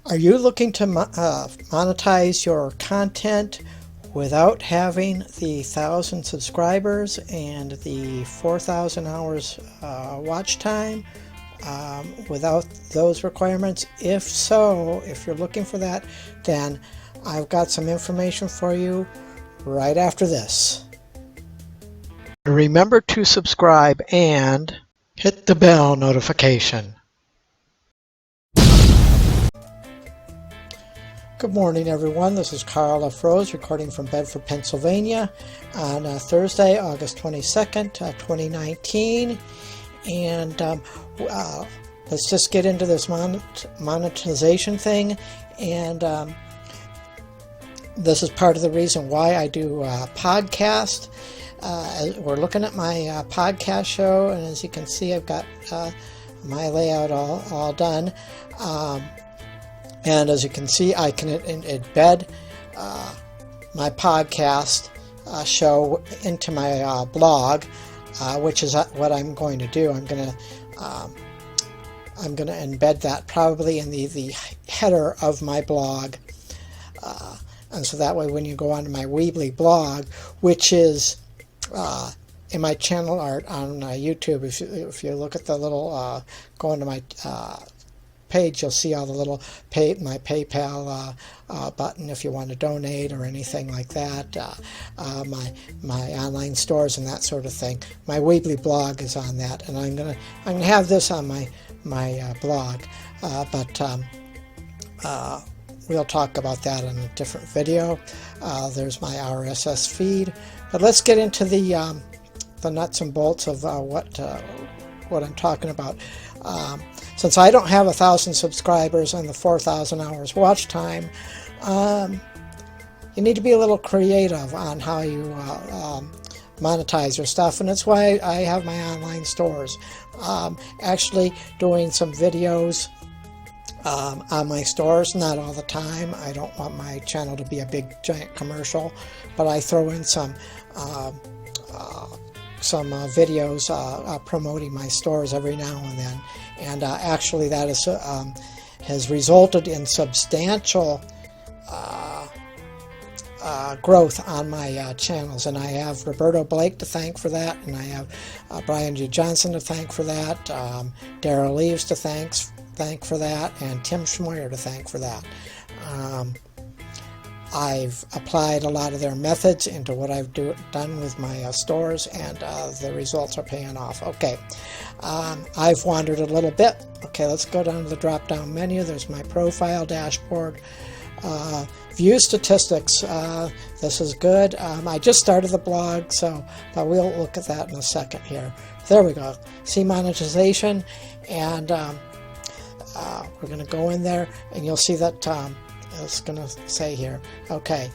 Are you looking to monetize your content without having the 1,000 subscribers and the 4,000 hours watch time? Without those requirements? If so, if you're looking for that, then I've got some information for you right after this. Remember to subscribe and hit the bell notification. Good morning, everyone. This is Karl Rose recording from Bedford, Pennsylvania on Thursday, August 22nd, 2019. And let's just get into this monetization thing. And this is part of the reason why I do a podcast. We're looking at my podcast show, and as you can see, I've got my layout all done. And as you can see, I can embed my podcast show into my blog, which is what I'm going to do. I'm going to embed that probably in the header of my blog, and so that way, when you go onto my Weebly blog, which is in my channel art on YouTube, if you look at the little go into my page, you'll see all the little my PayPal button if you want to donate or anything like that, my online stores and that sort of thing. My Weebly blog is on that, and I'm gonna have this on my blog, but we'll talk about that in a different video. There's my RSS feed, but let's get into the nuts and bolts of what I'm talking about. Since I don't have 1,000 subscribers and the 4,000 hours watch time, you need to be a little creative on how you monetize your stuff, and that's why I have my online stores. Actually doing some videos on my stores, not all the time. I don't want my channel to be a big giant commercial, but I throw in some videos promoting my stores every now and then, and actually that has resulted in substantial growth on my channels, and I have Roberto Blake to thank for that, and I have Brian G. Johnson to thank for that, Daryl Leaves to thank for that, and Tim Schmoyer to thank for that. I've applied a lot of their methods into what I've done with my stores, and the results are paying off. Okay, I've wandered a little bit. Okay, let's go down to the drop-down menu. There's my profile dashboard. View statistics. This is good. I just started the blog, but we'll look at that in a second here. There we go. See monetization, and we're going to go in there, and you'll see that it's going to say here, okay,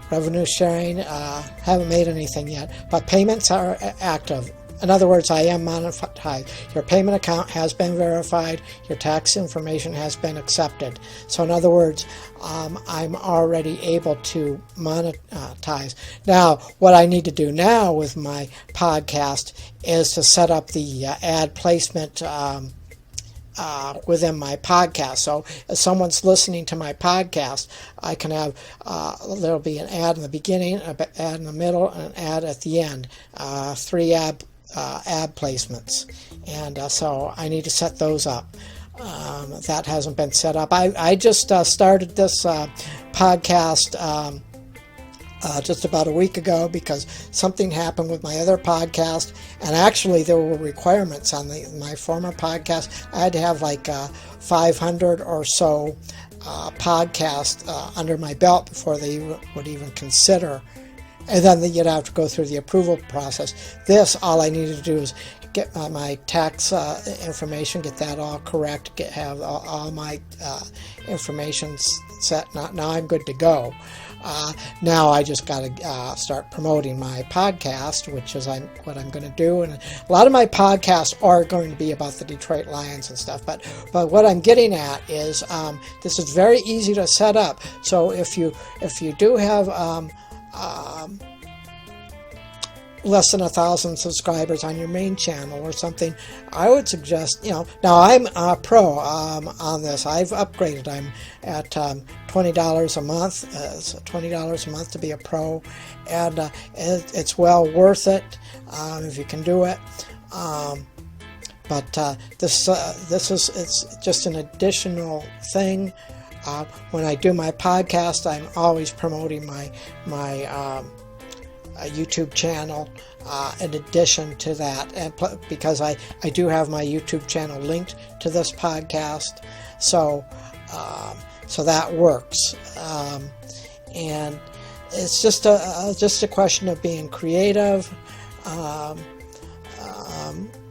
revenue sharing, haven't made anything yet, but payments are active. In other words, I am monetized. Your payment account has been verified. Your tax information has been accepted. So in other words, I'm already able to monetize. Now, what I need to do now with my podcast is to set up the ad placement within my podcast. So if someone's listening to my podcast, I can have, there'll be an ad in the beginning, an ad in the middle, and an ad at the end. 3 ad placements. And so I need to set those up. That hasn't been set up. I just started this podcast just about a week ago because something happened with my other podcast, and actually there were requirements on my former podcast. I had to have like 500 or so podcasts under my belt before they would even consider, and then you'd have to go through the approval process. This, all I needed to do is get my tax information, get that all correct, have all my information set. Now I'm good to go. Now I just got to start promoting my podcast, which is what I'm going to do. And a lot of my podcasts are going to be about the Detroit Lions and stuff. But what I'm getting at is this is very easy to set up. So if you do have less than 1,000 subscribers on your main channel or something, I would suggest, now I'm a pro on this. I've upgraded. I'm at $20 a month. It's $20 a month to be a pro, and it's well worth it if you can do it. But this is, it's just an additional thing. When I do my podcast, I'm always promoting my YouTube channel in addition to that, and because I do have my YouTube channel linked to this podcast, so that works, and it's just a question of being creative,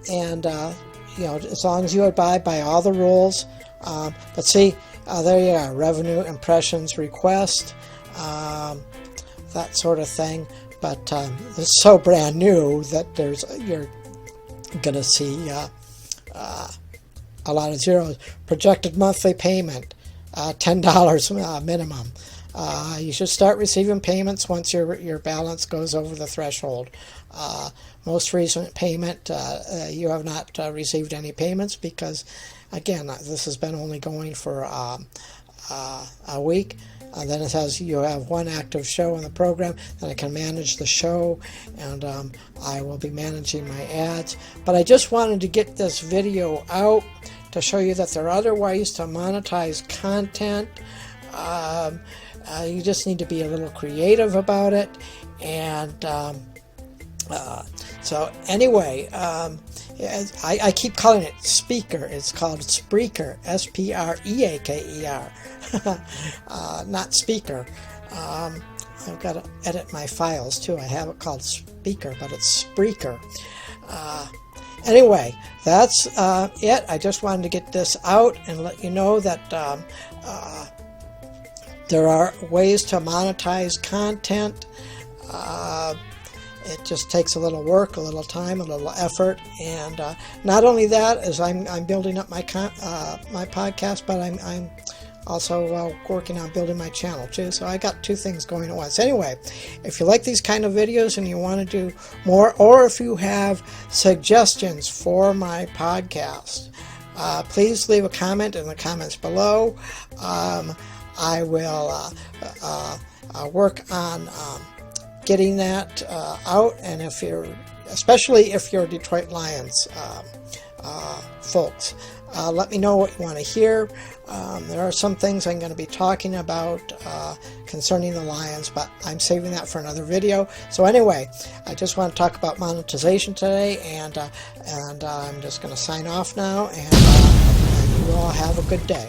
and as long as you abide by all the rules. But see, there you are, revenue, impressions, request, that sort of thing. But it's so brand new that you're going to see a lot of zeros. Projected monthly payment, $10 minimum. You should start receiving payments once your balance goes over the threshold. Most recent payment, you have not received any payments because, again, this has been only going for a week. Then it says you have one active show in the program. Then I can manage the show, and I will be managing my ads. But I just wanted to get this video out to show you that there are other ways to monetize content. You just need to be a little creative about it. And so anyway, I keep calling it Speaker. It's called Spreaker, S-P-R-E-A-K-E-R, not Speaker. I've got to edit my files too. I have it called Speaker, but it's Spreaker. Anyway, that's it. I just wanted to get this out and let you know that there are ways to monetize content. It just takes a little work, a little time, a little effort, and not only that, as I'm building up my podcast, but I'm also working on building my channel too. So I got two things going at once. Anyway, if you like these kind of videos and you want to do more, or if you have suggestions for my podcast, please leave a comment in the comments below. I will work on getting that out, and especially if you're Detroit Lions folks, let me know what you want to hear. There are some things I'm going to be talking about concerning the Lions, but I'm saving that for another video. So anyway, I just want to talk about monetization today, and I'm just going to sign off now, and you all have a good day.